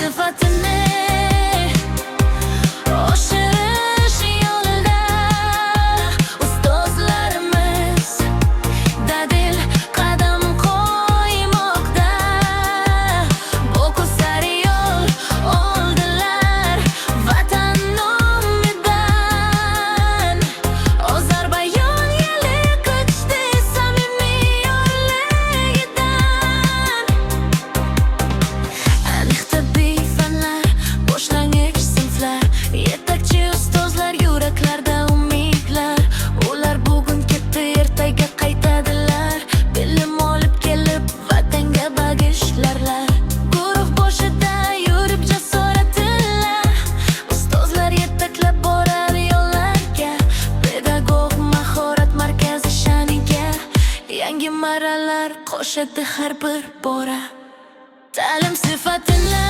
sifatini oshirish yo'lida ustozlarimiz dadil qadam qo'ymoqda. Bo'ku sari yo'l oldilar vatan nomidan. Ozarbayjon yeli ko'chdi samimiy yo'lligidan. Aniq tabiiy fanlar, boshlang'ich sinflar, yetakchi ustozlar, yuraklarda umidlar. Ular bugun ketdi, ertaga qaytadilar. Bilim olib kelib vatanga bag'ishlarlar. Guruh boshida yurib jasoratlar, ustozlar yetaklab borar yo'llarga. Pedagog mahorat markazi sha'niga yangi marralar qo'shadi har bir bora. Ta'lim sifatini